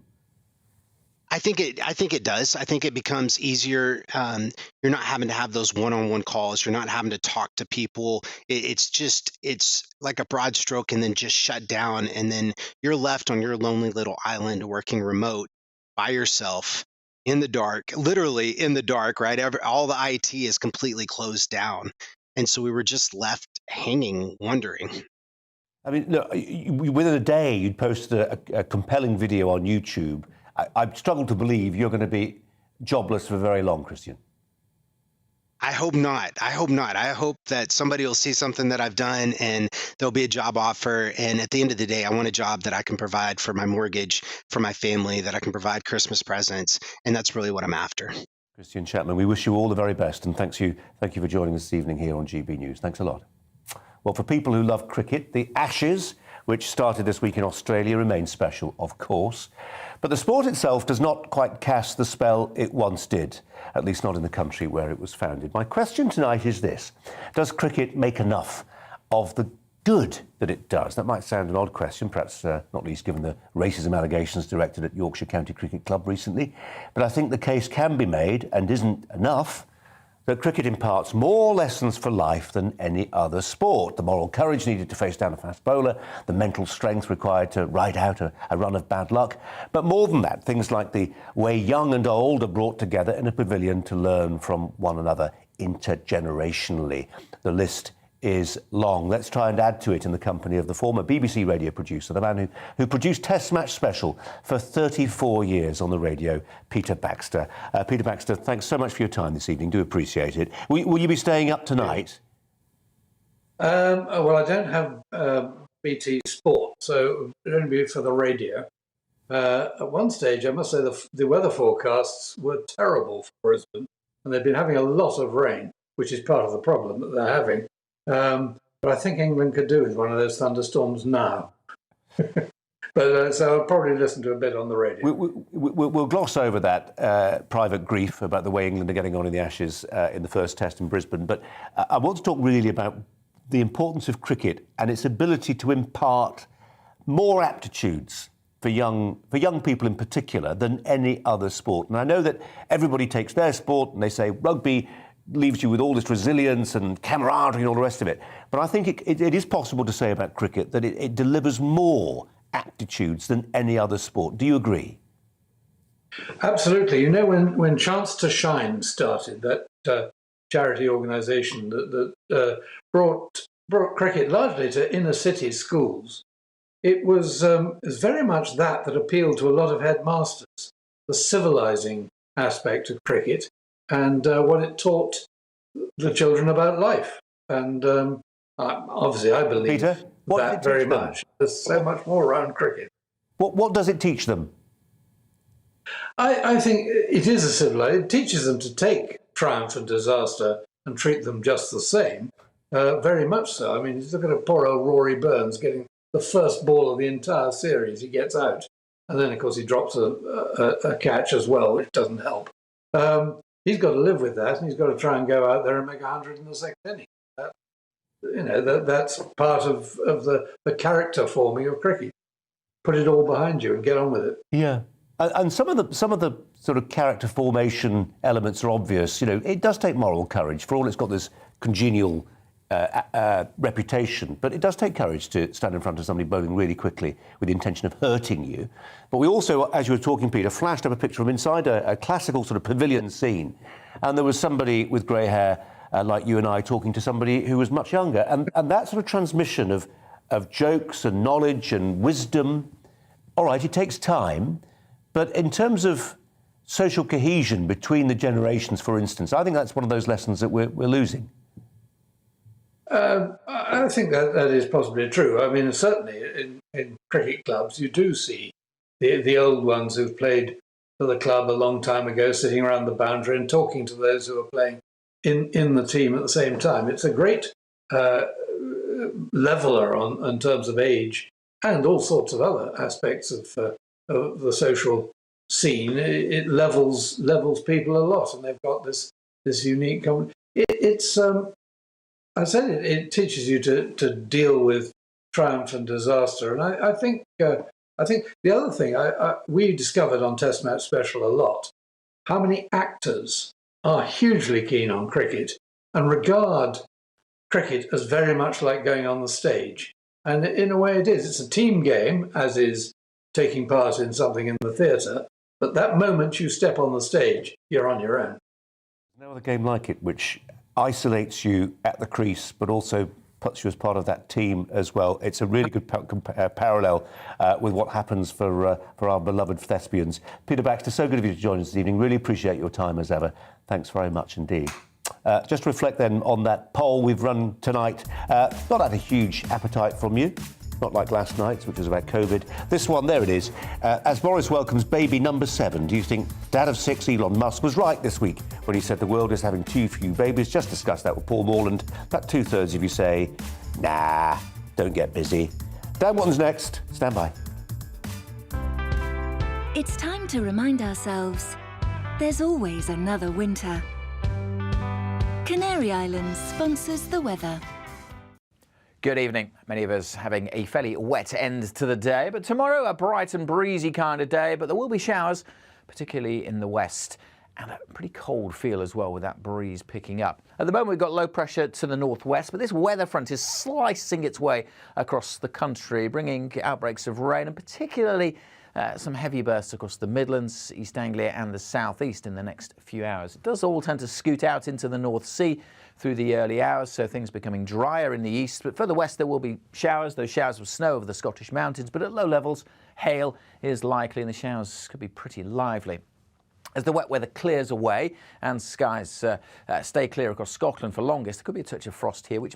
I think it does. I think it becomes easier. You're not having to have those one-on-one calls. You're not having to talk to people. It's like a broad stroke and then just shut down. And then you're left on your lonely little island working remote by yourself in the dark, literally in the dark, right? All the IT is completely closed down. And so we were just left hanging, wondering. I mean, look, within a day, you'd posted a compelling video on YouTube. I struggle to believe you're going to be jobless for very long, Christian. I hope not. I hope not. I hope that somebody will see something that I've done and there'll be a job offer. And at the end of the day, I want a job that I can provide for my mortgage, for my family, that I can provide Christmas presents. And that's really what I'm after. Christian Chapman, we wish you all the very best. And thank you for joining us this evening here on GB News. Thanks a lot. Well, for people who love cricket, the Ashes, which started this week in Australia, remains special, of course. But the sport itself does not quite cast the spell it once did, at least not in the country where it was founded. My question tonight is this: does cricket make enough of the good that it does? That might sound an odd question, perhaps not least given the racism allegations directed at Yorkshire County Cricket Club recently. But I think the case can be made, and isn't enough, that cricket imparts more lessons for life than any other sport. The moral courage needed to face down a fast bowler, the mental strength required to ride out a run of bad luck. But more than that, things like the way young and old are brought together in a pavilion to learn from one another intergenerationally. The list is long. Let's try and add to it in the company of the former BBC radio producer, the man who produced Test Match Special for 34 years on the radio, Peter Baxter. Peter Baxter, thanks so much for your time this evening. Do appreciate it. Will you be staying up tonight? Well, I don't have BT Sport, so it'll only be for the radio. At one stage, I must say the weather forecasts were terrible for Brisbane, and they've been having a lot of rain, which is part of the problem that they're having. But I think England could do with one of those thunderstorms now. But so I'll probably listen to a bit on the radio. We'll gloss over that private grief about the way England are getting on in the Ashes in the first test in Brisbane. But I want to talk really about the importance of cricket and its ability to impart more aptitudes for young people in particular than any other sport. And I know that everybody takes their sport and they say rugby leaves you with all this resilience and camaraderie and all the rest of it. But I think it is possible to say about cricket that it delivers more aptitudes than any other sport. Do you agree? Absolutely. You know, when Chance to Shine started, that charity organisation that brought cricket largely to inner city schools, it was very much that appealed to a lot of headmasters, the civilising aspect of cricket and what it taught the children about life. And obviously I believe Peter, that very much. There's so much more around cricket. What does it teach them? I think it is a civilisation. It teaches them to take triumph and disaster and treat them just the same, very much so. I mean, look at poor old Rory Burns getting the first ball of the entire series. He gets out. And then, of course, he drops a catch as well, which doesn't help. He's got to live with that, and he's got to try and go out there and make 100 in the second inning. That's part of the character forming of cricket. Put it all behind you and get on with it. Yeah. And some of the sort of character formation elements are obvious. You know, it does take moral courage. For all it's got this congenial reputation, but it does take courage to stand in front of somebody bowling really quickly with the intention of hurting you. But we also, as you were talking, Peter, flashed up a picture from inside a classical sort of pavilion scene, and there was somebody with grey hair like you and I talking to somebody who was much younger, and that sort of transmission of jokes and knowledge and wisdom. All right, it takes time, but in terms of social cohesion between the generations, for instance, I think that's one of those lessons that we're losing. I think that is possibly true. I mean, certainly in cricket clubs, you do see the old ones who've played for the club a long time ago sitting around the boundary and talking to those who are playing in the team at the same time. It's a great leveller in terms of age and all sorts of other aspects of the social scene. It levels people a lot, and they've got this unique. I said it teaches you to deal with triumph and disaster, and I think the other thing we discovered on Test Match Special a lot, how many actors are hugely keen on cricket and regard cricket as very much like going on the stage, and in a way it is. It's a team game, as is taking part in something in the theatre, but that moment you step on the stage, you're on your own. No other game like it, which isolates you at the crease, but also puts you as part of that team as well. It's a really good parallel with what happens for our beloved thespians. Peter Baxter, so good of you to join us this evening. Really appreciate your time as ever. Thanks very much indeed. Just to reflect then on that poll we've run tonight, not had a huge appetite from you. Not like last night's, which was about COVID. This one, there it is. As Boris welcomes baby number 7, do you think dad of 6, Elon Musk, was right this week when he said the world is having too few babies? Just discussed that with Paul Morland. About 2/3 of you say, nah, don't get busy. Dan Watton's next. Stand by. It's time to remind ourselves there's always another winter. Canary Islands sponsors the weather. Good evening. Many of us having a fairly wet end to the day, but tomorrow a bright and breezy kind of day, but there will be showers, particularly in the west, and a pretty cold feel as well with that breeze picking up. At the moment we've got low pressure to the northwest, but this weather front is slicing its way across the country, bringing outbreaks of rain and particularly some heavy bursts across the Midlands, East Anglia and the southeast in the next few hours. It does all tend to scoot out into the North Sea through the early hours, so things becoming drier in the east. But further west there will be showers, those showers of snow over the Scottish mountains, but at low levels hail is likely and the showers could be pretty lively. As the wet weather clears away and skies stay clear across Scotland for longest, there could be a touch of frost here, which